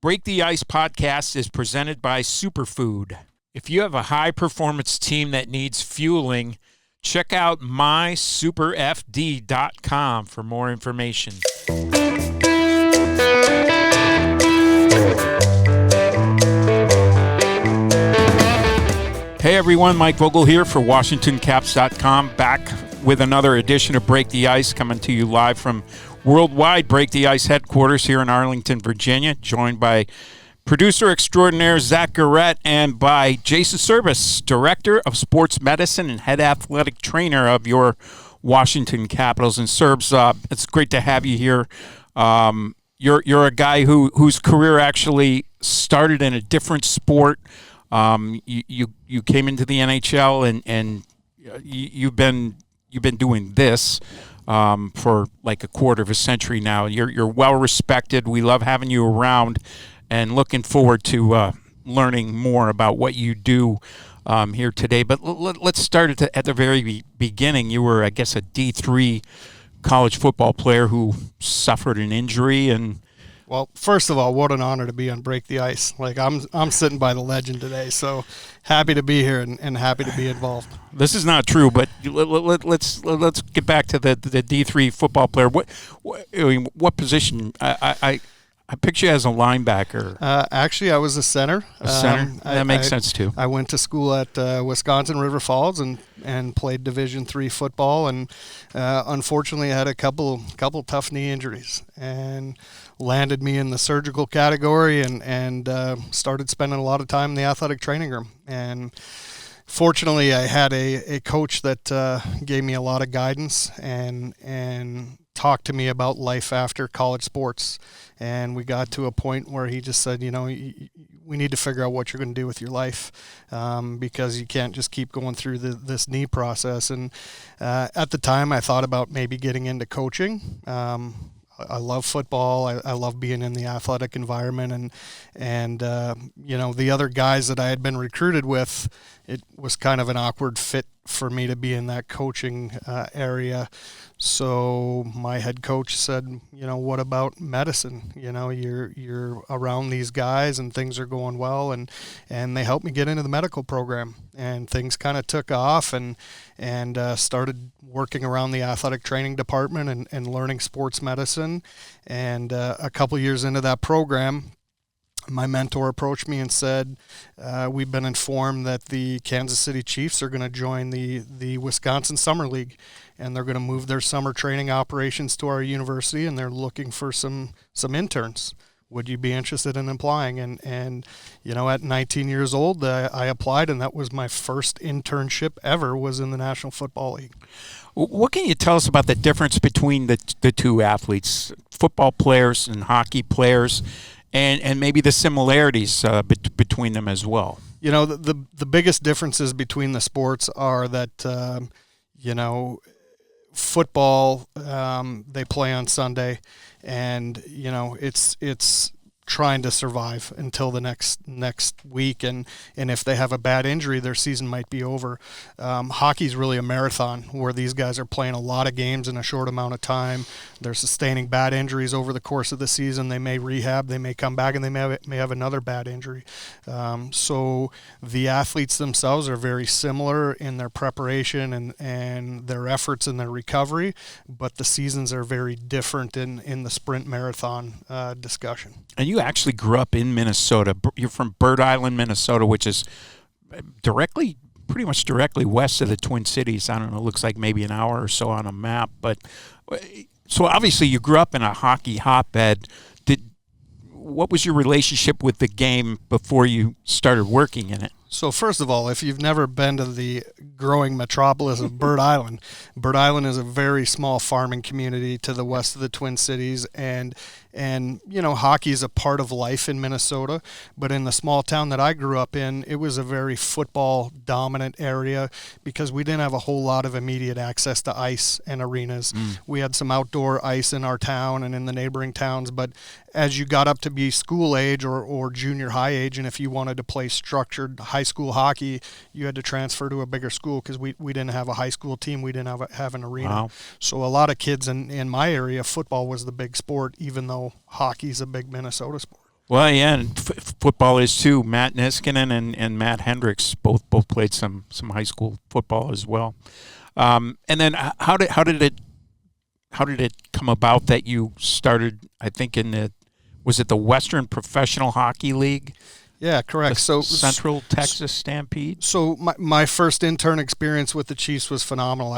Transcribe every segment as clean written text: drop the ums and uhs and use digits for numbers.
Break the Ice podcast is presented by Superfood. If you have a high-performance team that needs fueling, check out mysuperfd.com for more information. Hey everyone, Mike Vogel here for WashingtonCaps.com, back with another edition of Break the Ice, coming to you live from Worldwide Break the Ice headquarters here in Arlington, Virginia, joined by producer extraordinaire Zach Garrett and by Jason Serbus, Director of Sports Medicine and Head Athletic Trainer of your Washington Capitals. And Serbs, it's great to have you here. You're a guy whose career actually started in a different sport. You came into the NHL and you've been doing this for like a quarter of a century now. You're well respected. We love having you around, and looking forward to learning more about what you do here today. But let's start at the very beginning. You were, I guess, a D3 college football player who suffered an injury and. Well, first of all, what an honor to be on Break the Ice. Like I'm sitting by the legend today, so happy to be here and happy to be involved. This is not true, but let's get back to the D3 football player. What position? I picture you as a linebacker. Actually, I was a center. A center? That makes sense too. I went to school at Wisconsin River Falls and played Division III football, and unfortunately, I had a couple tough knee injuries and landed me in the surgical category and started spending a lot of time in the athletic training room. And fortunately, I had a coach that gave me a lot of guidance and talked to me about life after college sports. And we got to a point where he just said, we need to figure out what you're going to do with your life because you can't just keep going through this knee process. And at the time, I thought about maybe getting into coaching. I love football. I love being in the athletic environment, and the other guys that I had been recruited with, it was kind of an awkward fit for me to be in that coaching area. So my head coach said, what about medicine? You're around these guys and things are going well, and they helped me get into the medical program, and things kind of took off and started working around the athletic training department and learning sports medicine. And a couple years into that program, my mentor approached me and said, we've been informed that the Kansas City Chiefs are going to join the Wisconsin Summer League, and they're going to move their summer training operations to our university, and they're looking for some interns. Would you be interested in applying? And at 19 years old, I applied, and that was my first internship ever, was in the National Football League. What can you tell us about the difference between the two athletes, football players and hockey players, and maybe the similarities between them as well? The biggest differences between the sports are that, football, they play on Sunday, and it's trying to survive until the next week, and if they have a bad injury, their season might be over. Hockey's really a marathon where these guys are playing a lot of games in a short amount of time. They're sustaining bad injuries over the course of the season. They may rehab, they may come back, and they may have another bad injury. So the athletes themselves are very similar in their preparation and their efforts in their recovery, but the seasons are very different in the sprint marathon discussion. And you actually grew up in Minnesota. You're from Bird Island, Minnesota, which is pretty much directly west of the Twin Cities. I don't know, it looks like maybe an hour or so on a map. But so obviously you grew up in a hockey hotbed. What was your relationship with the game before you started working in it? So first of all, if you've never been to the growing metropolis of Bird Island is a very small farming community to the west of the Twin Cities, and hockey is a part of life in Minnesota. But in the small town that I grew up in, it was a very football dominant area because we didn't have a whole lot of immediate access to ice and arenas. We had some outdoor ice in our town and in the neighboring towns, but as you got up to be school age or junior high age, and if you wanted to play structured high school hockey, you had to transfer to a bigger school because we didn't have a high school team. We didn't have an arena. Wow. So a lot of kids in my area, football was the big sport, even though hockey's a big Minnesota sport. Well, yeah, and football is too. Matt Niskanen and Matt Hendricks both played some high school football as well. And then how did it come about that you started? I think was it the Western Professional Hockey League? Yeah, correct. So Central Texas Stampede. So my first intern experience with the Chiefs was phenomenal.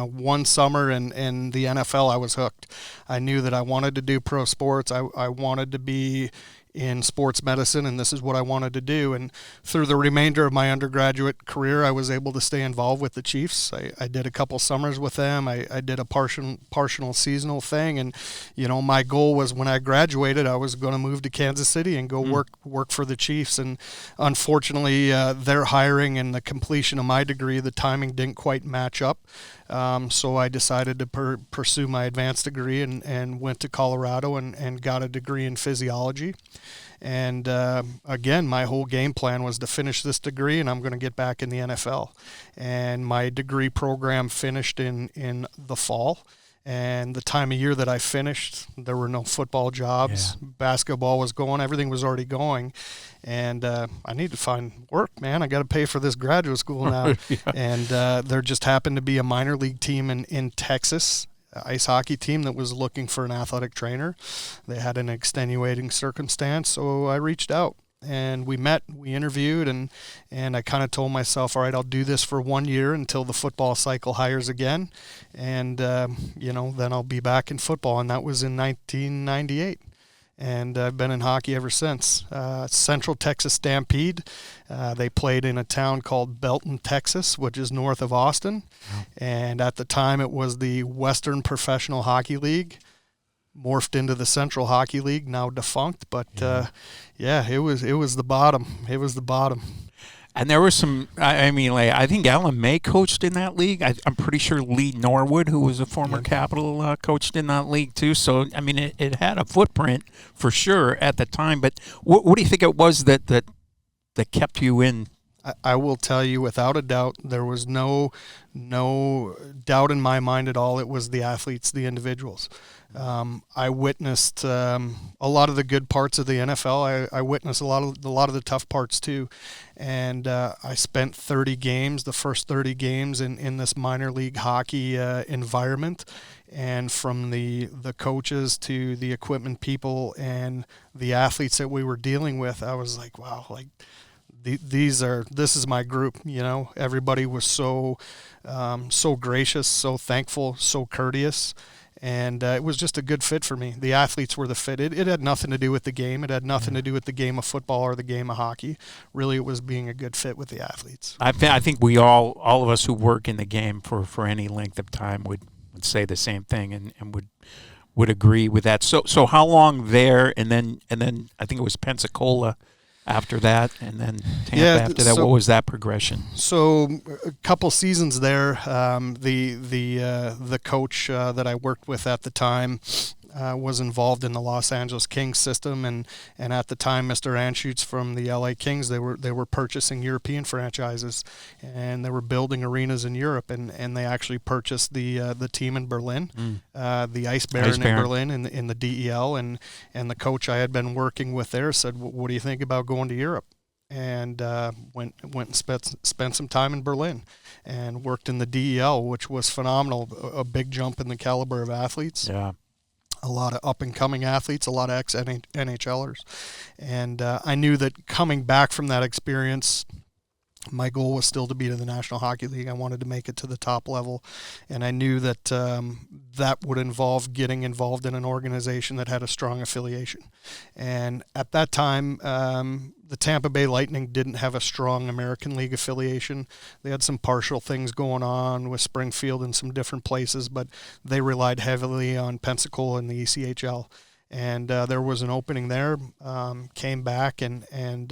One summer in the NFL, I was hooked. I knew that I wanted to do pro sports. I wanted to be in sports medicine, and this is what I wanted to do. And through the remainder of my undergraduate career, I was able to stay involved with the Chiefs. I did a couple summers with them. I did a partial seasonal thing, and my goal was when I graduated, I was going to move to Kansas City and go work for the Chiefs. And unfortunately, their hiring and the completion of my degree, the timing didn't quite match up. So I decided to pursue my advanced degree and went to Colorado and got a degree in physiology. And again, my whole game plan was to finish this degree, and I'm going to get back in the NFL. And my degree program finished in the fall. And the time of year that I finished, there were no football jobs. Yeah. Basketball was going. Everything was already going. And I need to find work, man. I got to pay for this graduate school now. Yeah. And there just happened to be a minor league team in Texas, an ice hockey team that was looking for an athletic trainer. They had an extenuating circumstance, so I reached out. And we met, we interviewed, and I kind of told myself, all right, I'll do this for 1 year until the football cycle hires again. And, then I'll be back in football. And that was in 1998. And I've been in hockey ever since. Central Texas Stampede. They played in a town called Belton, Texas, which is north of Austin. Wow. And at the time, it was the Western Professional Hockey League. Morphed into the Central Hockey League, now defunct, but it was the bottom. It was the bottom. And there was some. I think Alan May coached in that league. I'm pretty sure Lee Norwood, who was a former Capital, coached in that league too. So it had a footprint for sure at the time. But what do you think it was that kept you in? I will tell you, without a doubt, there was no doubt in my mind at all. It was the athletes, the individuals. I witnessed a lot of the good parts of the NFL. I witnessed a lot of the tough parts too, and I spent the first 30 games in this minor league hockey environment, and from the coaches to the equipment people and the athletes that we were dealing with, I was like, wow, like. This is my group. Everybody was so gracious, so thankful, so courteous, and it was just a good fit for me. The athletes were the fit. It had nothing to do with the game. It had nothing to do with the game of football or the game of hockey. Really, it was being a good fit with the athletes. I think we all of us who work in the game for any length of time would say the same thing and would agree with that. So how long there, and then I think it was Pensacola after that, and then Tampa after that. What was that progression? So a couple seasons there, the coach that I worked with at the time was involved in the Los Angeles Kings system, and at the time, Mr. Anschutz from the LA Kings, they were purchasing European franchises, and they were building arenas in Europe, and they actually purchased the team in Berlin, the Ice Baron in Berlin in the DEL, and the coach I had been working with there said, "What do you think about going to Europe?" And went and spent some time in Berlin and worked in the DEL, which was phenomenal, a big jump in the caliber of athletes. Yeah. A lot of up-and-coming athletes, a lot of ex-NHLers. And I knew that coming back from that experience, my goal was still to be to the National Hockey League. I wanted to make it to the top level. And I knew that that would involve getting involved in an organization that had a strong affiliation. And at that time, the Tampa Bay Lightning didn't have a strong American League affiliation. They had some partial things going on with Springfield and some different places, but they relied heavily on Pensacola and the ECHL. And there was an opening there, came back and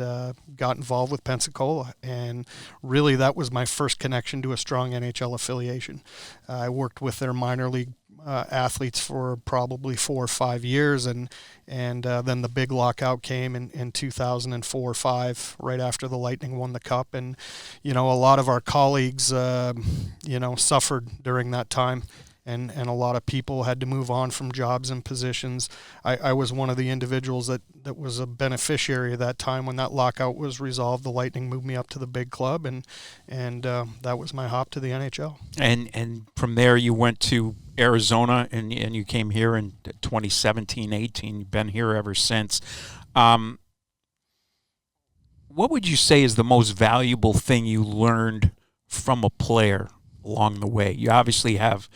got involved with Pensacola. And really that was my first connection to a strong NHL affiliation. I worked with their minor league athletes for probably 4 or 5 years, and then the big lockout came in 2004-05, right after the Lightning won the Cup, and a lot of our colleagues suffered during that time, and a lot of people had to move on from jobs and positions. I was one of the individuals that was a beneficiary of that time. When that lockout was resolved, the Lightning moved me up to the big club, and that was my hop to the NHL. And from there you went to Arizona, and you came here in 2017-18. You've been here ever since. What would you say is the most valuable thing you learned from a player along the way? You obviously have,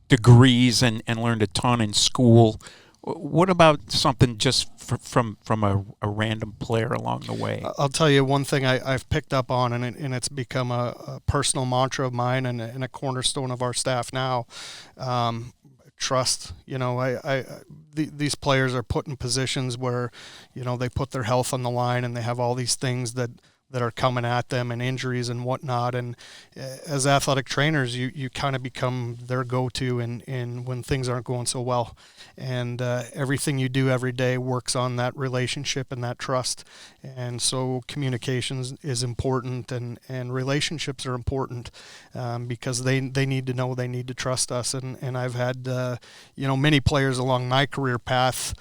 degrees and learned a ton in school. What about something just from a random player along the way? I'll tell you one thing I've picked up on, and it's become a personal mantra of mine and a cornerstone of our staff now. Trust. These players are put in positions where, they put their health on the line, and they have all these things that are coming at them, and injuries and whatnot. And as athletic trainers, you kind of become their go-to in when things aren't going so well. And everything you do every day works on that relationship and that trust. And so communications is important, and relationships are important because they need to know, they need to trust us. And I've had, many players along my career path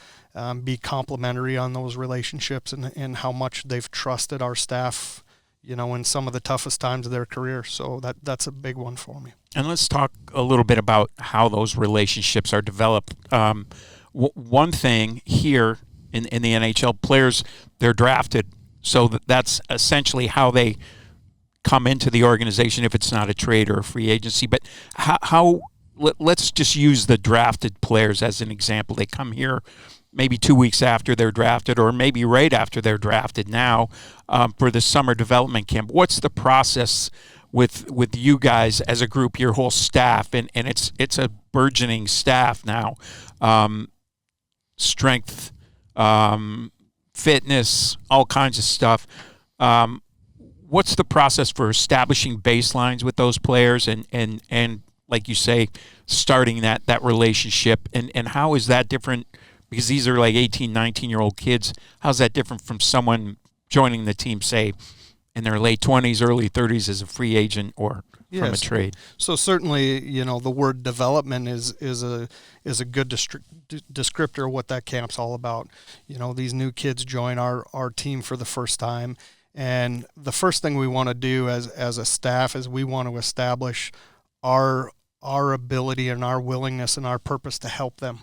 be complimentary on those relationships and how much they've trusted our staff, in some of the toughest times of their career. So that's a big one for me. And let's talk a little bit about how those relationships are developed. One thing here in the NHL, players, they're drafted. So that's essentially how they come into the organization if it's not a trade or a free agency. But let's just use the drafted players as an example. They come here maybe 2 weeks after they're drafted, or maybe right after they're drafted now, for the summer development camp. What's the process with you guys as a group, your whole staff, and it's a burgeoning staff now, strength, fitness, all kinds of stuff. What's the process for establishing baselines with those players and like you say, starting that relationship, and how is that different? Because these are like 18, 19-year-old kids. How's that different from someone joining the team, say, in their late 20s, early 30s as a free agent or from a trade? So certainly, the word development is a good descriptor of what that camp's all about. These new kids join our team for the first time, and the first thing we want to do as a staff is we want to establish our ability and our willingness and our purpose to help them.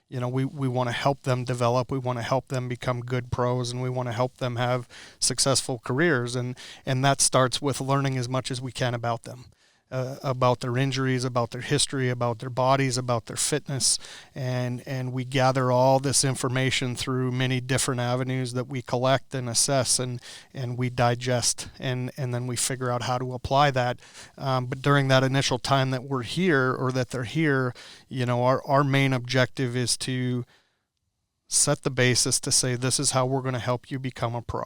We want to help them develop. We want to help them become good pros, and we want to help them have successful careers. And that starts with learning as much as we can about them, about their injuries, about their history, about their bodies, about their fitness. And we gather all this information through many different avenues that we collect and assess and we digest, and then we figure out how to apply that. But during that initial time that we're here, or that they're here, our main objective is to set the basis to say, this is how we're going to help you become a pro.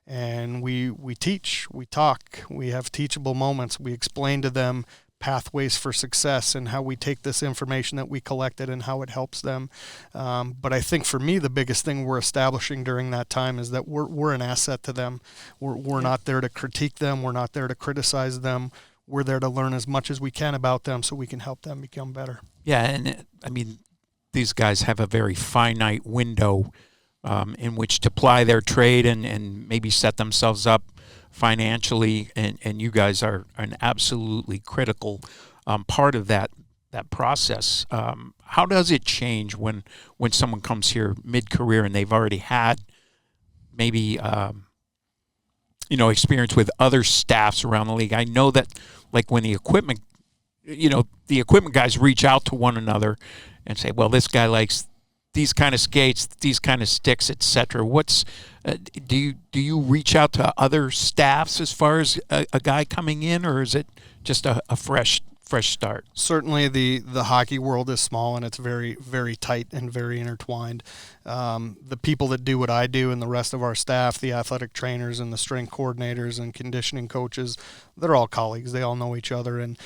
And we teach, we talk, we have teachable moments. We explain to them pathways for success and how we take this information that we collected and how it helps them. But I think for me, the biggest thing we're establishing during that time is that we're an asset to them. We're not there to critique them. We're not there to criticize them. We're there to learn as much as we can about them so we can help them become better. Yeah, and these guys have a very finite window in which to ply their trade and maybe set themselves up financially, and you guys are an absolutely critical part of that process. How does it change when someone comes here mid-career and they've already had maybe experience with other staffs around the league? I know that, like, when the equipment guys reach out to one another and say, well, this guy likes these kind of skates, these kind of sticks, etc. What's do you reach out to other staffs as far as a guy coming in, or is it just a fresh start? Certainly, the hockey world is small, and it's very, very tight and very intertwined. The people that do what I do and the rest of our staff, the athletic trainers and the strength coordinators and conditioning coaches, they're all colleagues. They all know each other, and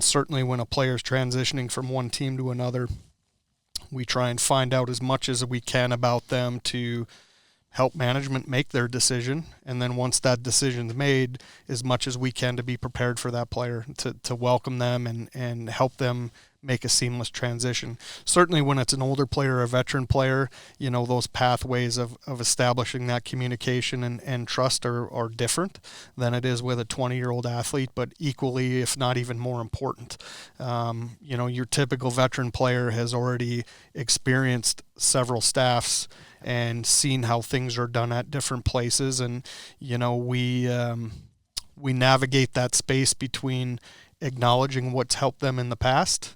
certainly when a player's transitioning from one team to another, we try and find out as much as we can about them to help management make their decision. And then once that decision's made, as much as we can to be prepared for that player, to welcome them and help them make a seamless transition. Certainly when it's an older player or a veteran player, those pathways of establishing that communication and trust are different than it is with a 20-year-old athlete, but equally, if not even more important. Your typical veteran player has already experienced several staffs and seen how things are done at different places, and we navigate that space between acknowledging what's helped them in the past,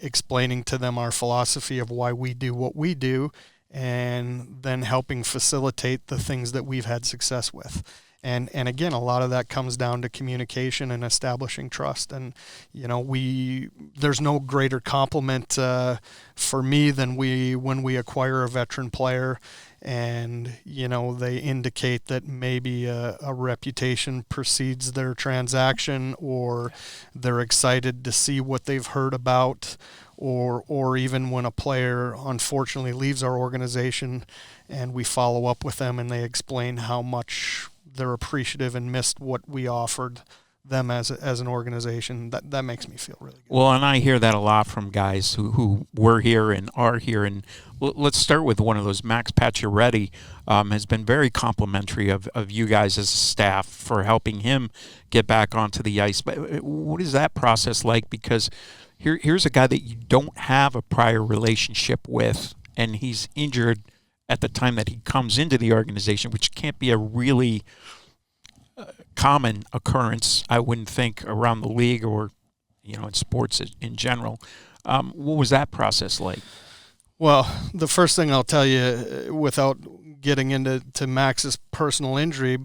explaining to them our philosophy of why we do what we do, and then helping facilitate the things that we've had success with. And again, a lot of that comes down to communication and establishing trust. And there's no greater compliment for me than when we acquire a veteran player, and they indicate that maybe a reputation precedes their transaction, or they're excited to see what they've heard about, or even when a player unfortunately leaves our organization and we follow up with them and they explain how much they're appreciative and missed what we offered them as an organization. That makes me feel really good. Well, and I hear that a lot from guys who were here and are here. And let's start with one of those. Max Pacioretty has been very complimentary of you guys as a staff for helping him get back onto the ice. But what is that process like? Because here's a guy that you don't have a prior relationship with, and he's injured at the time that he comes into the organization, which can't be a really common occurrence, I wouldn't think, around the league or, in sports in general. What was that process like? Well, the first thing I'll tell you, without getting into Max's personal injury,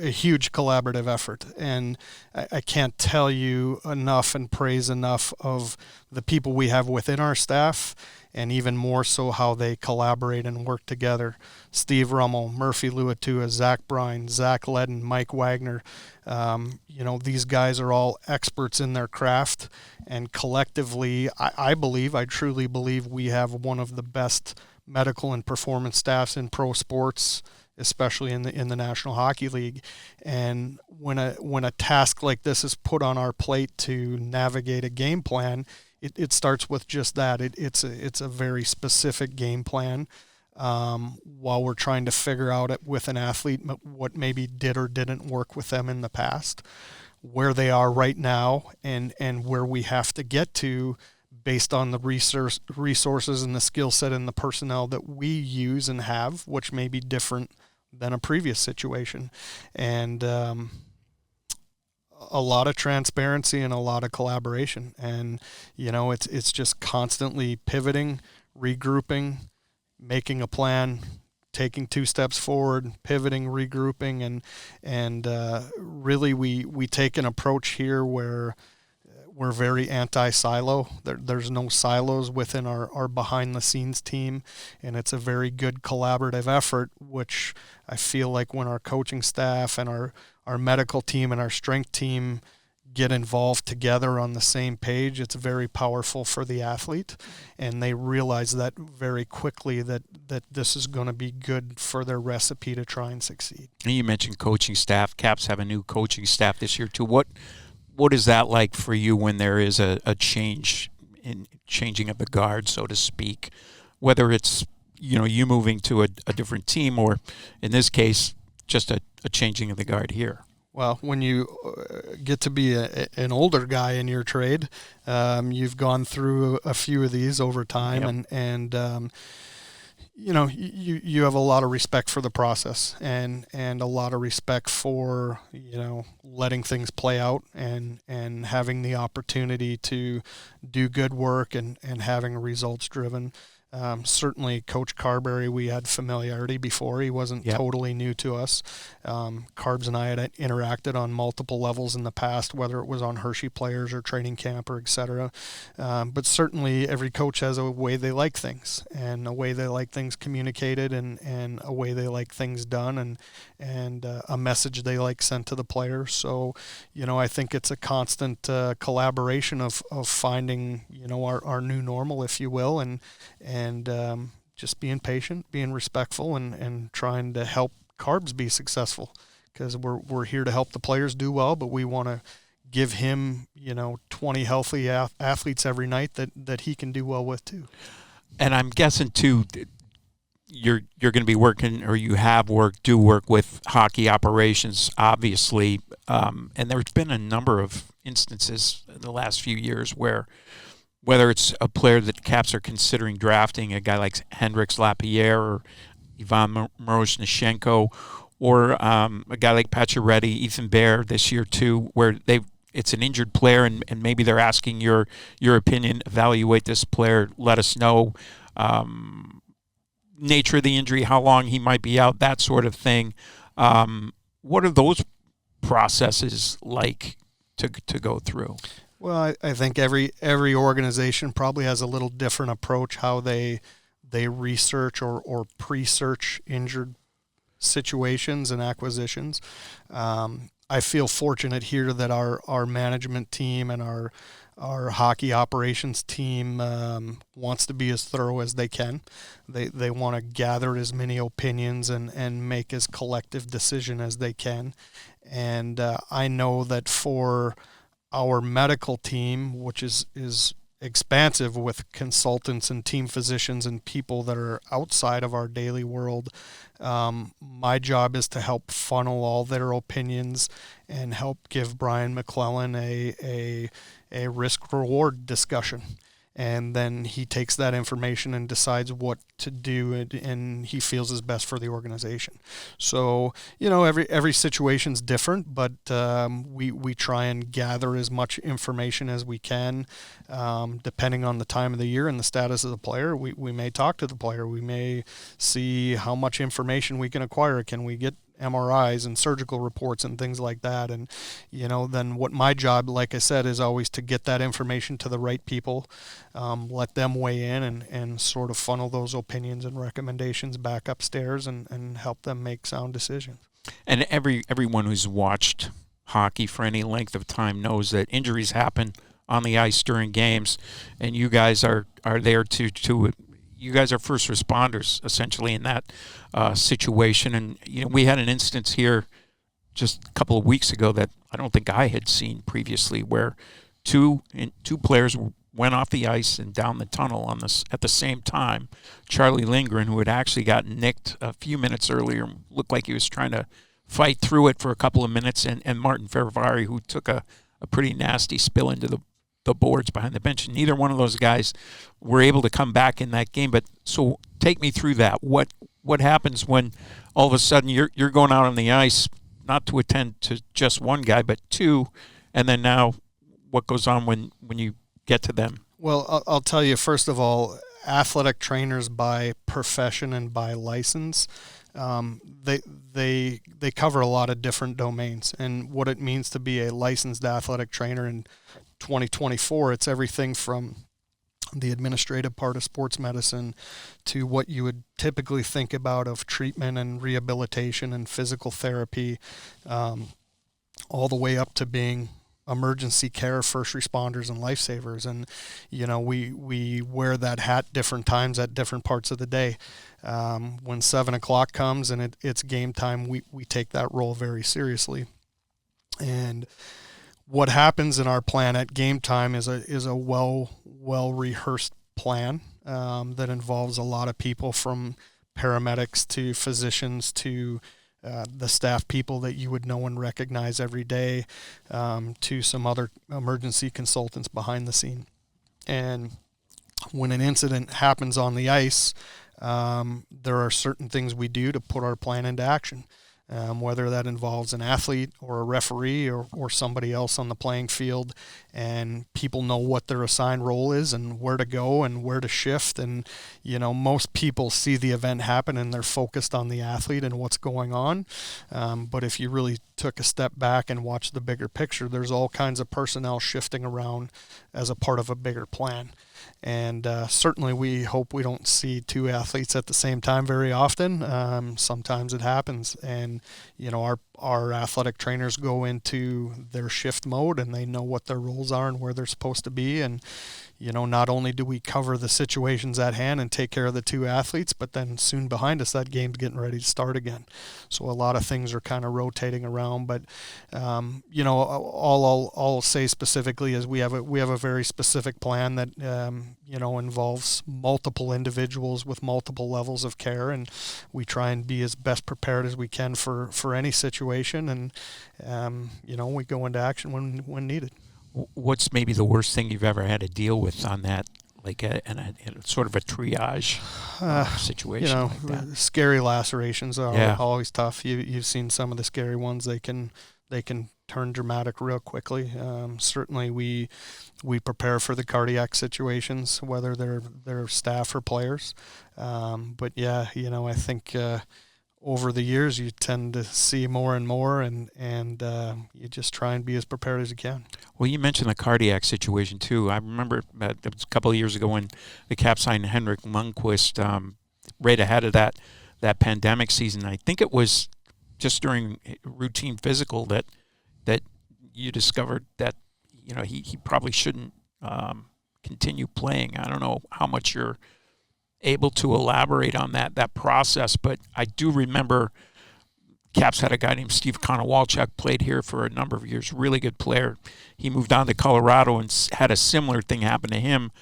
a huge collaborative effort. And I can't tell you enough and praise enough of the people we have within our staff, and even more so how they collaborate and work together. Steve Rummel, Murphy Luatua, Zach Brine, Zach Ledden, Mike Wagner. These guys are all experts in their craft, and collectively, I truly believe we have one of the best medical and performance staffs in pro sports, especially in the National Hockey League. And when a task like this is put on our plate to navigate a game plan, it starts with just that. It's a very specific game plan, while we're trying to figure out with an athlete what maybe did or didn't work with them in the past, where they are right now, and where we have to get to based on the resources and the skill set and the personnel that we use and have, which may be different than a previous situation. And a lot of transparency and a lot of collaboration. And, it's just constantly pivoting, regrouping, making a plan, taking 2 steps forward, pivoting, regrouping, and really we take an approach here where we're very anti-silo. There's no silos within our behind-the-scenes team, and it's a very good collaborative effort, which I feel like when our coaching staff and our medical team and our strength team get involved together on the same page, it's very powerful for the athlete, and they realize that very quickly that this is going to be good for their recipe to try and succeed. And you mentioned coaching staff. Caps have a new coaching staff this year too. What is that like for you when there is a change in changing of the guard, so to speak, whether it's you moving to a different team, or in this case just a changing of the guard here? Well, when you get to be an older guy in your trade, you've gone through a few of these over time. Yep. and you have a lot of respect for the process and a lot of respect for, letting things play out and having the opportunity to do good work and having results driven. Certainly Coach Carberry, we had familiarity before. He wasn't totally new to us. Carbs and I had interacted on multiple levels in the past, whether it was on Hershey players or training camp or et cetera. But certainly every coach has a way they like things, and a way they like things communicated, and a way they like things done, and a message they like sent to the players. So, I think it's a constant collaboration of finding, our new normal, if you will, and just being patient, being respectful, and trying to help Carbs be successful, because we're here to help the players do well, but we want to give him 20 healthy athletes every night that he can do well with too. And I'm guessing too, you're going to be working, or you have do work with hockey operations, obviously, and there's been a number of instances in the last few years where, whether it's a player that Caps are considering drafting, a guy like Hendrix Lapierre or Ivan Morozhnichenko, or a guy like Pacioretty, Ethan Bear this year too, where it's an injured player and maybe they're asking your opinion, evaluate this player, let us know nature of the injury, how long he might be out, that sort of thing. What are those processes like to go through? Well, I think every organization probably has a little different approach how they research or pre-search injured situations and acquisitions. I feel fortunate here that our management team and our hockey operations team wants to be as thorough as they can. They want to gather as many opinions and make as collective decision as they can. And I know that for our medical team, which is expansive with consultants and team physicians and people that are outside of our daily world, my job is to help funnel all their opinions and help give Brian McClellan a risk-reward discussion. And then he takes that information and decides what to do, and he feels is best for the organization. So, every situation's different, but we try and gather as much information as we can, depending on the time of the year and the status of the player. We may talk to the player. We may see how much information we can acquire. Can we get MRIs and surgical reports and things like that? And then what my job, like I said, is always to get that information to the right people, let them weigh in and sort of funnel those opinions and recommendations back upstairs and help them make sound decisions. And everyone who's watched hockey for any length of time knows that injuries happen on the ice during games, and you guys are there to you guys are first responders essentially in that situation. And we had an instance here just a couple of weeks ago that I don't think I had seen previously, where two players went off the ice and down the tunnel at the same time. Charlie Lindgren, who had actually gotten nicked a few minutes earlier, looked like he was trying to fight through it for a couple of minutes, and Martin Ferravari, who took a pretty nasty spill into the boards behind the bench. And neither one of those guys were able to come back in that game. But so take me through that. What happens when all of a sudden you're going out on the ice, not to attend to just one guy, but two, and then now what goes on when you get to them? Well, I'll tell you, first of all, athletic trainers by profession and by license, they cover a lot of different domains. And what it means to be a licensed athletic trainer in 2024, it's everything from the administrative part of sports medicine to what you would typically think about of treatment and rehabilitation and physical therapy, all the way up to being emergency care, first responders, and lifesavers. And we wear that hat different times at different parts of the day. When 7 o'clock comes and it's game time, we take that role very seriously. And what happens in our plan at game time is a well rehearsed plan that involves a lot of people, from paramedics to physicians to the staff people that you would know and recognize every day, to some other emergency consultants behind the scene. And when an incident happens on the ice, there are certain things we do to put our plan into action. Whether that involves an athlete or a referee or somebody else on the playing field, and people know what their assigned role is and where to go and where to shift. And, most people see the event happen and they're focused on the athlete and what's going on. But if you really took a step back and watched the bigger picture, there's all kinds of personnel shifting around as a part of a bigger plan. And certainly we hope we don't see two athletes at the same time very often. Sometimes it happens. And, our athletic trainers go into their shift mode and they know what their roles are and where they're supposed to be. And, not only do we cover the situations at hand and take care of the two athletes, but then soon behind us, that game's getting ready to start again. So a lot of things are kind of rotating around. But, all I'll say specifically is we have a very specific plan that, involves multiple individuals with multiple levels of care, and we try and be as best prepared as we can for any situation, and we go into action when needed. What's maybe the worst thing you've ever had to deal with on that, like in a sort of a triage situation like that? Scary lacerations are always tough. You've seen some of the scary ones. They can turn dramatic real quickly. Certainly we prepare for the cardiac situations, whether they're staff or players. But I think over the years you tend to see more and more, and you just try and be as prepared as you can. Well, you mentioned the cardiac situation too. I remember it was a couple of years ago when the Caps signed Henrik Lundqvist right ahead of that pandemic season. I think it was just during routine physical that you discovered that he probably shouldn't continue playing. I don't know how much you're able to elaborate on that process, but I do remember Caps had a guy named Steve Konowalchuk, played here for a number of years, really good player. He moved on to Colorado and had a similar thing happen to him,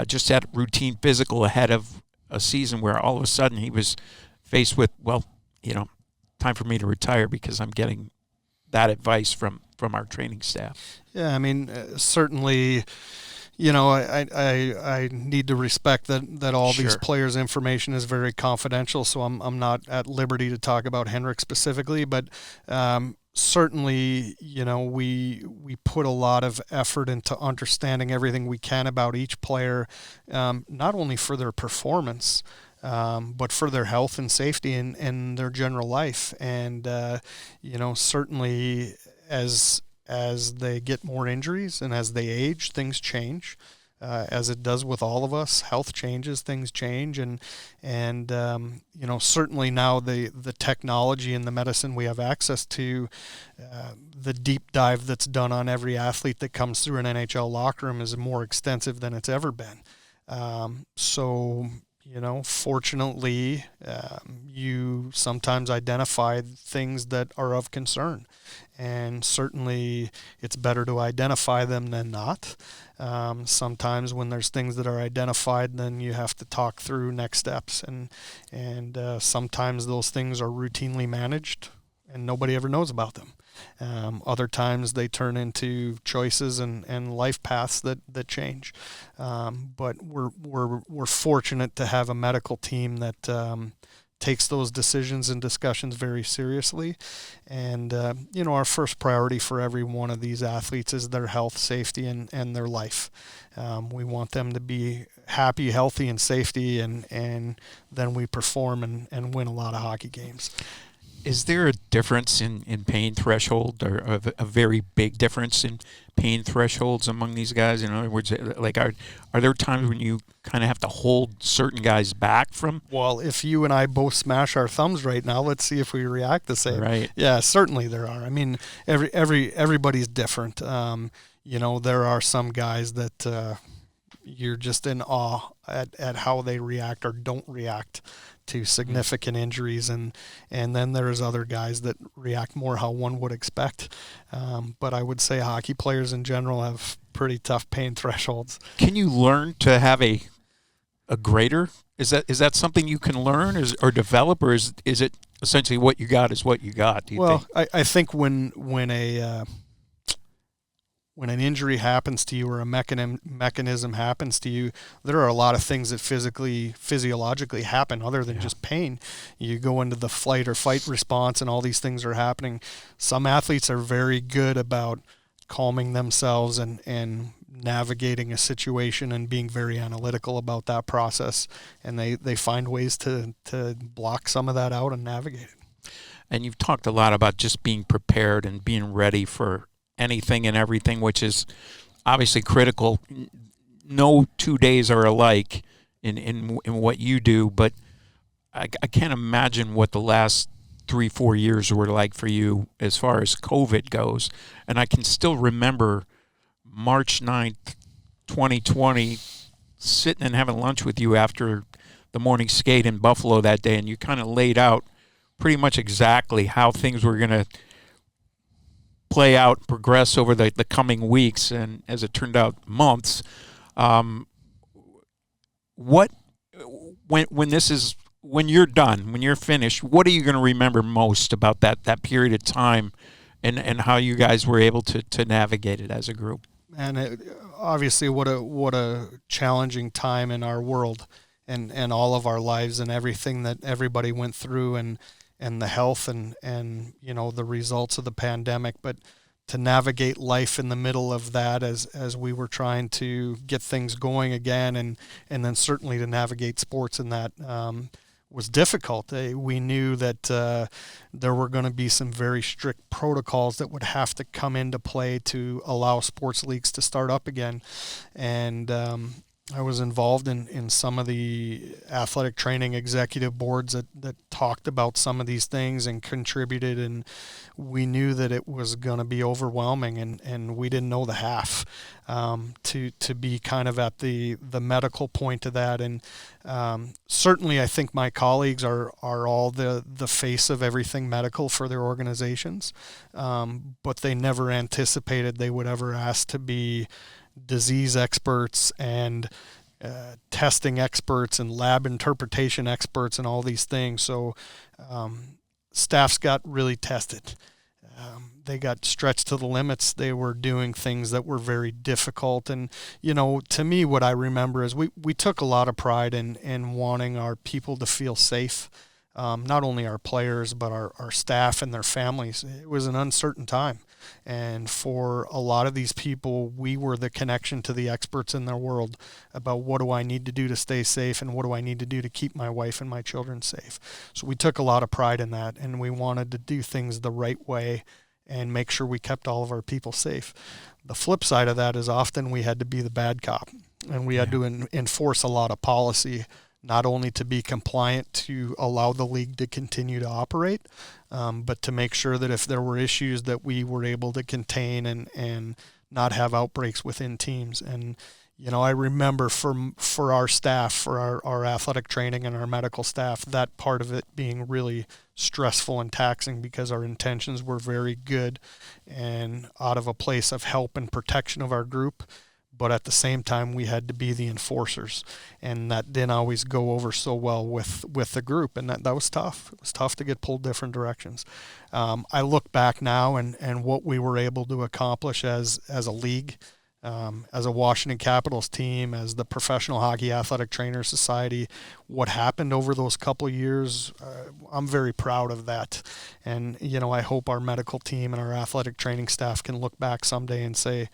just had routine physical ahead of a season where all of a sudden he was faced with, time for me to retire because I'm getting that advice from our training staff. Yeah, I mean, certainly, I need to respect that all these players' information is very confidential, so I'm not at liberty to talk about Henrik specifically, but certainly, we put a lot of effort into understanding everything we can about each player, not only for their performance, but for their health and safety and their general life. And, certainly as they get more injuries and as they age, things change. As it does with all of us, health changes, things change, and certainly now the technology and the medicine we have access to, the deep dive that's done on every athlete that comes through an NHL locker room is more extensive than it's ever been. Fortunately, you sometimes identify things that are of concern, and certainly it's better to identify them than not. Sometimes when there's things that are identified, then you have to talk through next steps, and sometimes those things are routinely managed and nobody ever knows about them. Other times they turn into choices and life paths that change. But we're fortunate to have a medical team that takes those decisions and discussions very seriously. And, our first priority for every one of these athletes is their health, safety, and their life. We want them to be happy, healthy, and safety, and then we perform and win a lot of hockey games. Is there a difference in pain threshold, or a very big difference in pain thresholds among these guys? In other words, like are there times when you kind of have to hold certain guys back from? Well, if you and I both smash our thumbs right now, let's see if we react the same. Right. Yeah, certainly there are. I mean, everybody's different. There are some guys that you're just in awe at how they react or don't react to significant injuries, and then there's other guys that react more how one would expect. But I would say hockey players in general have pretty tough pain thresholds. Can you learn to have a greater? Is that something you can learn or develop, or is it essentially what you got is what you got? Do you think? I think when an injury happens to you or a mechanism happens to you, there are a lot of things that physiologically happen other than just pain. You go into the flight or fight response and all these things are happening. Some athletes are very good about calming themselves and navigating a situation and being very analytical about that process. And they find ways to block some of that out and navigate it. And you've talked a lot about just being prepared and being ready for anything and everything, which is obviously critical. No 2 days are alike in what you do, but I can't imagine what the last 3-4 years were like for you as far as COVID goes. And I can still remember March 9th, 2020 sitting and having lunch with you after the morning skate in Buffalo that day, and you kind of laid out pretty much exactly how things were going to play out, progress over the coming weeks, and as it turned out, months. What when you're done, when you're finished, what are you going to remember most about that period of time, and how you guys were able to navigate it as a group? And obviously, what a challenging time in our world, and all of our lives, and everything that everybody went through, and the health and the results of the pandemic. But to navigate life in the middle of that, as we were trying to get things going again, and then certainly to navigate sports in that, was difficult. We knew that there were going to be some very strict protocols that would have to come into play to allow sports leagues to start up again. And I was involved in some of the athletic training executive boards that talked about some of these things and contributed, and we knew that it was going to be overwhelming, and we didn't know the half, to be kind of at the medical point of that. And certainly I think my colleagues are all the face of everything medical for their organizations, but they never anticipated they would ever ask to be disease experts and testing experts and lab interpretation experts and all these things. So staffs got really tested. They got stretched to the limits. They were doing things that were very difficult. And, to me, what I remember is we took a lot of pride in wanting our people to feel safe. Not only our players, but our staff and their families. It was an uncertain time. And for a lot of these people, we were the connection to the experts in their world about what do I need to do to stay safe, and what do I need to do to keep my wife and my children safe. So we took a lot of pride in that, and we wanted to do things the right way and make sure we kept all of our people safe. The flip side of that is often we had to be the bad cop, and we had to enforce a lot of policy, not only to be compliant to allow the league to continue to operate, but to make sure that if there were issues that we were able to contain and not have outbreaks within teams. And, I remember for our staff, for our athletic training and our medical staff, that part of it being really stressful and taxing, because our intentions were very good and out of a place of help and protection of our group. But at the same time, we had to be the enforcers, and that didn't always go over so well with the group, and that was tough. It was tough to get pulled different directions. I look back now and what we were able to accomplish as a league, as a Washington Capitals team, as the Professional Hockey Athletic Trainers Society, what happened over those couple of years, I'm very proud of that. And, I hope our medical team and our athletic training staff can look back someday and say,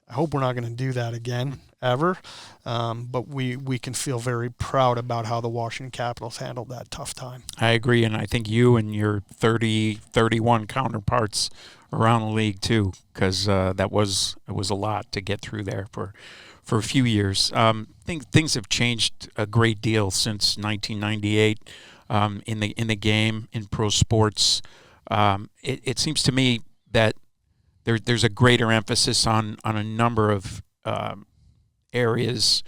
I hope we're not going to do that again, ever. But we can feel very proud about how the Washington Capitals handled that tough time. I agree, and I think you and your 31 counterparts around the league too, because it was a lot to get through there for a few years. I think things have changed a great deal since 1998 in the game, in pro sports. It seems to me that there's a greater emphasis on a number of areas.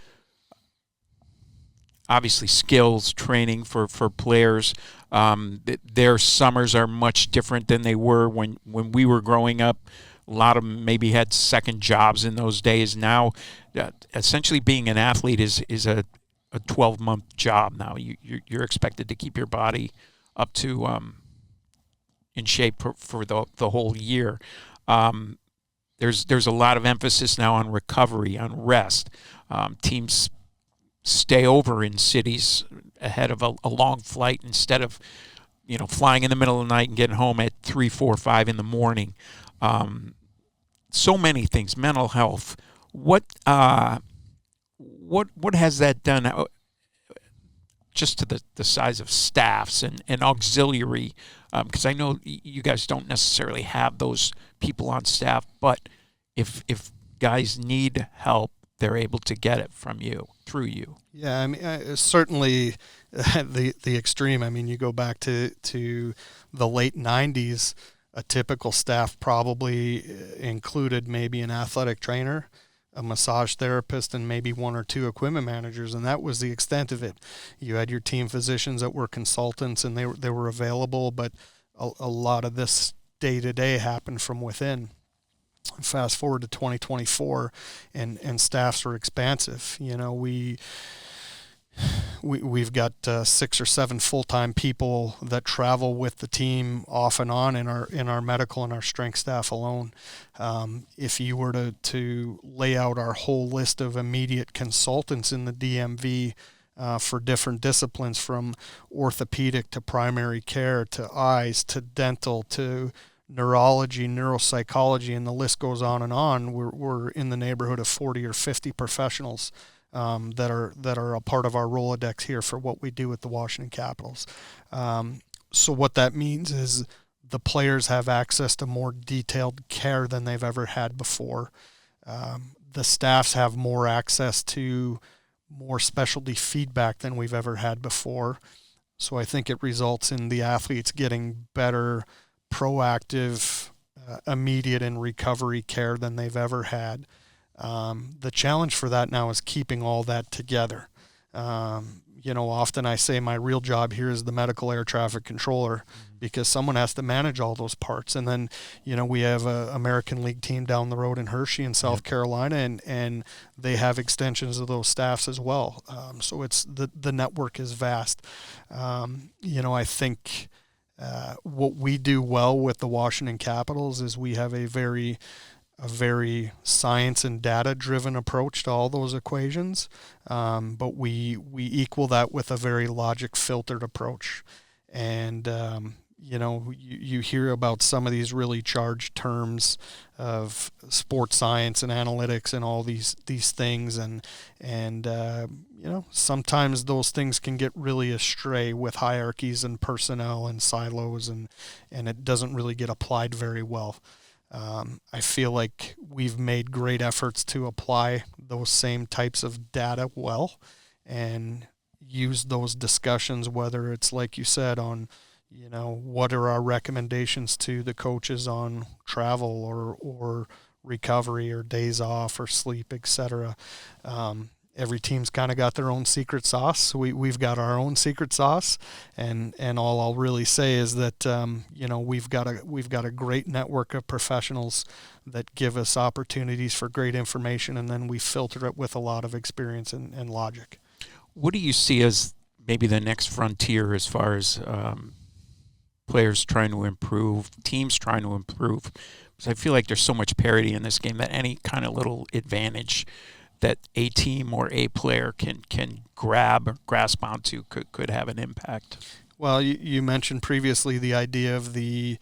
Obviously, skills training for players. Their summers are much different than they were when we were growing up. A lot of them maybe had second jobs in those days. Now, essentially being an athlete is a 12-month job now. You're expected to keep your body up to in shape for the whole year. There's a lot of emphasis now on recovery, on rest. Teams stay over in cities ahead of a long flight instead of, flying in the middle of the night and getting home at 3, 4, 5 in the morning. So many things, mental health. What has that done? Just to the size of staffs and auxiliary, because I know you guys don't necessarily have those people on staff, but if guys need help, they're able to get it from you, through you. Yeah, I mean, certainly the extreme. I mean, you go back to the late 90s, a typical staff probably included maybe an athletic trainer, a massage therapist, and maybe one or two equipment managers, and that was the extent of it. You had your team physicians that were consultants, and they were available, but a lot of this day-to-day happened from within. Fast forward to 2024, and staffs are expansive. You know, we've got 6 or 7 full-time people that travel with the team off and on in our medical and our strength staff alone. If you were to lay out our whole list of immediate consultants in the DMV for different disciplines, from orthopedic to primary care to eyes to dental to neurology, neuropsychology, and the list goes on and on, we're in the neighborhood of 40 or 50 professionals that are a part of our Rolodex here for what we do with the Washington Capitals. So what that means is the players have access to more detailed care than they've ever had before. The staffs have more access to more specialty feedback than we've ever had before. So I think it results in the athletes getting better, proactive, immediate and recovery care than they've ever had. The challenge for that now is keeping all that together. Often I say my real job here is the medical air traffic controller, because someone has to manage all those parts. And then, we have a American League team down the road in Hershey in South Carolina, and they have extensions of those staffs as well. So it's the network is vast. I think what we do well with the Washington Capitals is we have a very science and data driven approach to all those equations, but we equal that with a very logic filtered approach. And you hear about some of these really charged terms of sports science and analytics and all these things, and sometimes those things can get really astray with hierarchies and personnel and silos, and it doesn't really get applied very well. I feel like we've made great efforts to apply those same types of data well and use those discussions, whether it's, like you said, on, what are our recommendations to the coaches on travel or recovery or days off or sleep, etc. Every team's kind of got their own secret sauce. We've got our own secret sauce, and all I'll really say is that we've got a great network of professionals that give us opportunities for great information, and then we filter it with a lot of experience and logic. What do you see as maybe the next frontier as far as players trying to improve, teams trying to improve? Because I feel like there's so much parity in this game that any kind of little advantage that a team or a player can grasp onto could have an impact. Well, you mentioned previously the idea of the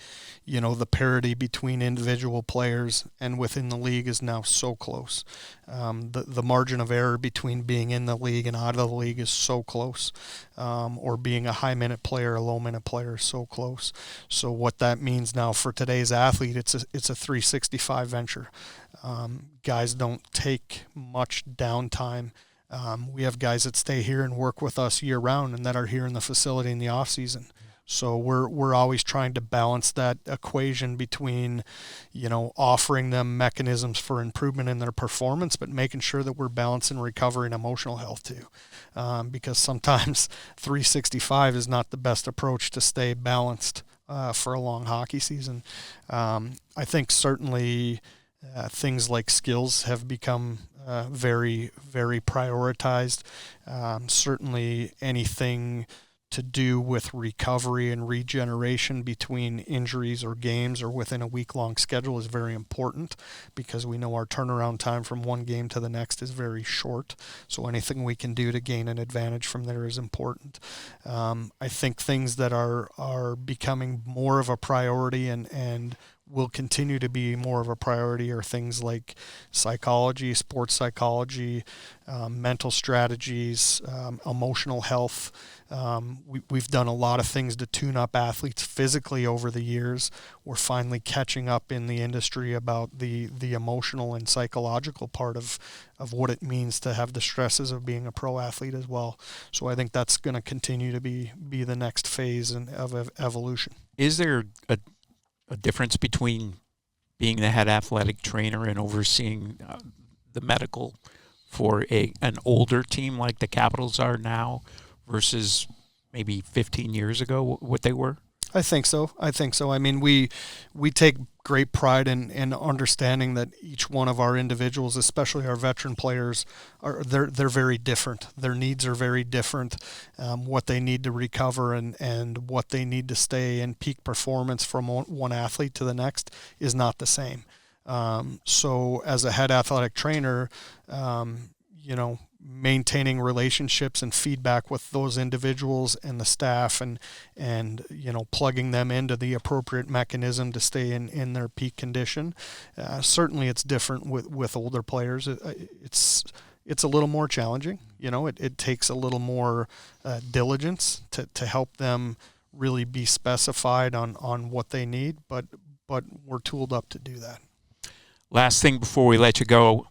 parity between individual players and within the league is now so close. The margin of error between being in the league and out of the league is so close, or being a high-minute player, a low-minute player is so close. So what that means now for today's athlete, it's a 365 venture. Guys don't take much downtime. We have guys that stay here and work with us year round and that are here in the facility in the off season. So we're always trying to balance that equation between, offering them mechanisms for improvement in their performance, but making sure that we're balancing recovery and emotional health too. Because sometimes 365 is not the best approach to stay balanced for a long hockey season. I think certainly things like skills have become very, very prioritized. Certainly anything to do with recovery and regeneration between injuries or games or within a week-long schedule is very important, because we know our turnaround time from one game to the next is very short. So anything we can do to gain an advantage from there is important. I think things that are becoming more of a priority and will continue to be more of a priority are things like psychology, sports psychology, mental strategies, emotional health. We've done a lot of things to tune up athletes physically over the years. We're finally catching up in the industry about the emotional and psychological part of what it means to have the stresses of being a pro athlete as well. So I think that's going to continue to be the next phase of evolution. Is there a difference between being the head athletic trainer and overseeing the medical for an older team like the Capitals are now versus maybe 15 years ago what they were? I think so. I mean, we take great pride in understanding that each one of our individuals, especially our veteran players, they're very different. Their needs are very different. What they need to recover and what they need to stay in peak performance from one athlete to the next is not the same. So as a head athletic trainer, maintaining relationships and feedback with those individuals and the staff and plugging them into the appropriate mechanism to stay in their peak condition. Certainly it's different with older players. It's a little more challenging. It takes a little more diligence to help them really be specified on what they need, but we're tooled up to do that. Last thing before we let you go,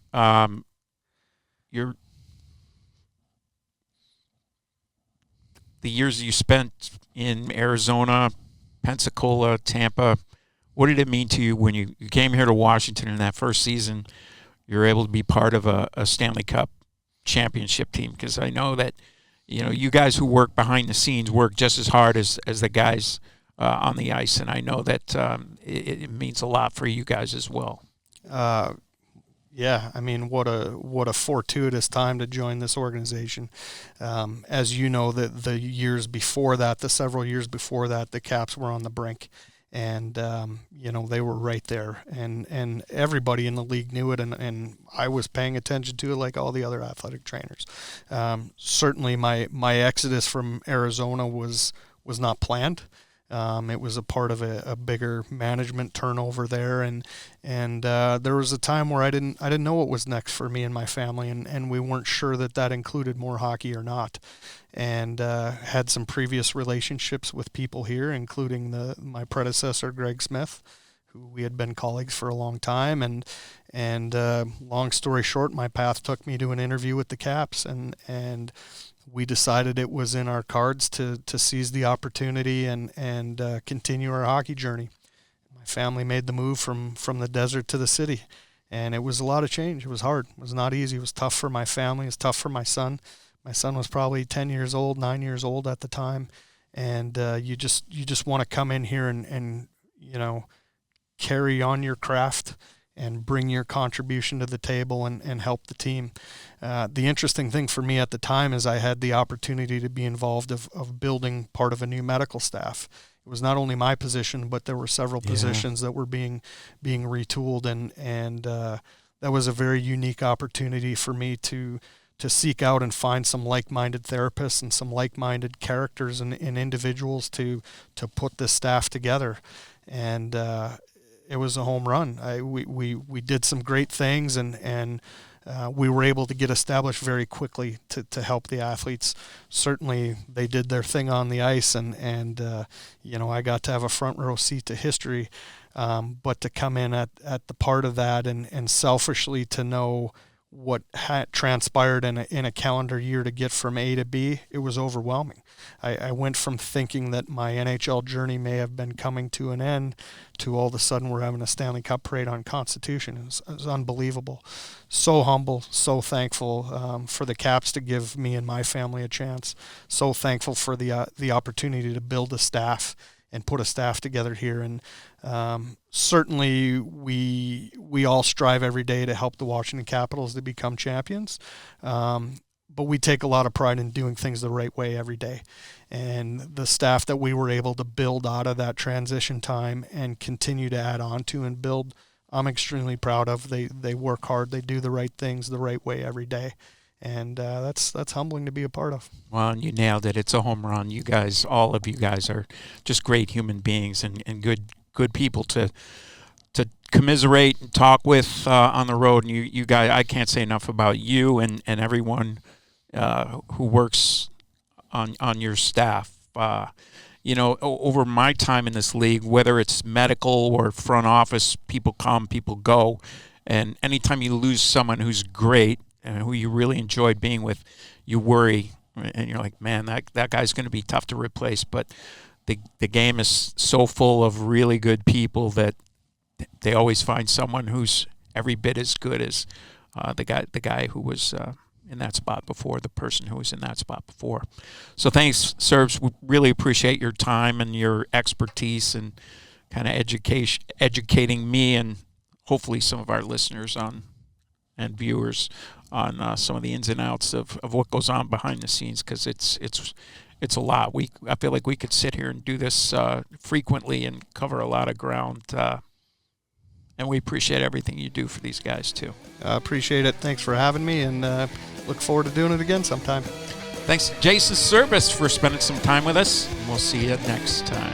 the years you spent in Arizona, Pensacola, Tampa, what did it mean to you when you came here to Washington in that first season? You were able to be part of a Stanley Cup championship team, because I know that you guys who work behind the scenes work just as hard as the guys on the ice, and I know that it means a lot for you guys as well. Yeah, I mean, what a fortuitous time to join this organization. As you know, the several years before that, the Caps were on the brink, and they were right there, and everybody in the league knew it, and I was paying attention to it like all the other athletic trainers. Certainly, my exodus from Arizona was not planned. It was a part of a bigger management turnover there, and there was a time where I didn't know what was next for me and my family, and we weren't sure that included more hockey or not, and had some previous relationships with people here, including my predecessor Greg Smith, who we had been colleagues for a long time, and long story short, my path took me to an interview with the Caps, and we decided it was in our cards to seize the opportunity and continue our hockey journey. My family made the move from the desert to the city, and it was a lot of change. It was hard. It was not easy. It was tough for my family. It was tough for my son. My son was probably 9 years old at the time, and you just want to come in here and carry on your craft and bring your contribution to the table and help the team. The interesting thing for me at the time is I had the opportunity to be involved of building part of a new medical staff. It was not only my position, but there were several positions that were being retooled, and that was a very unique opportunity for me to seek out and find some like-minded therapists and some like-minded characters and individuals to put this staff together. And it was a home run. We did some great things, and we were able to get established very quickly to help the athletes. Certainly, they did their thing on the ice, and I got to have a front row seat to history. But to come in at the part of that and selfishly to know what had transpired in a calendar year to get from A to B, it was overwhelming. I went from thinking that my NHL journey may have been coming to an end to all of a sudden we're having a Stanley Cup parade on Constitution. It was unbelievable. So humble, so thankful for the Caps to give me and my family a chance. So thankful for the opportunity to build a staff and put a staff together here. And certainly we all strive every day to help the Washington Capitals to become champions. But we take a lot of pride in doing things the right way every day. And the staff that we were able to build out of that transition time and continue to add on to and build, I'm extremely proud of. They work hard. They do the right things the right way every day. And that's humbling to be a part of. Well, and you nailed it. It's a home run. You guys, all of you guys are just great human beings and good people to commiserate and talk with on the road. And you guys, I can't say enough about you and everyone who works on your staff. Over my time in this league, whether it's medical or front office, people come, people go. And anytime you lose someone who's great and who you really enjoyed being with, you worry. And you're like, man, that guy's going to be tough to replace. But the game is so full of really good people that they always find someone who's every bit as good as the guy who was in that spot before, the person who was in that spot before. So thanks, Serbs. We really appreciate your time and your expertise and kind of educating me and hopefully some of our listeners and viewers on some of the ins and outs of what goes on behind the scenes, because it's a lot. I feel like we could sit here and do this frequently and cover a lot of ground. And we appreciate everything you do for these guys, too. I appreciate it. Thanks for having me, and look forward to doing it again sometime. Thanks, Jason Serbus, for spending some time with us. We'll see you next time.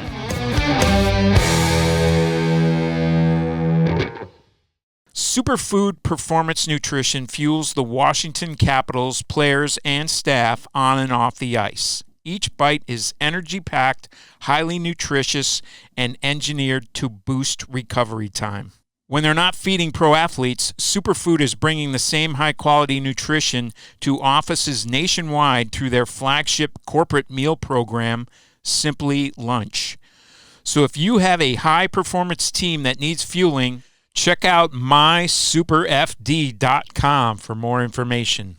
Superfood Performance Nutrition fuels the Washington Capitals players and staff on and off the ice. Each bite is energy-packed, highly nutritious, and engineered to boost recovery time. When they're not feeding pro athletes, Superfood is bringing the same high-quality nutrition to offices nationwide through their flagship corporate meal program, Simply Lunch. So if you have a high-performance team that needs fueling, check out mysuperfd.com for more information.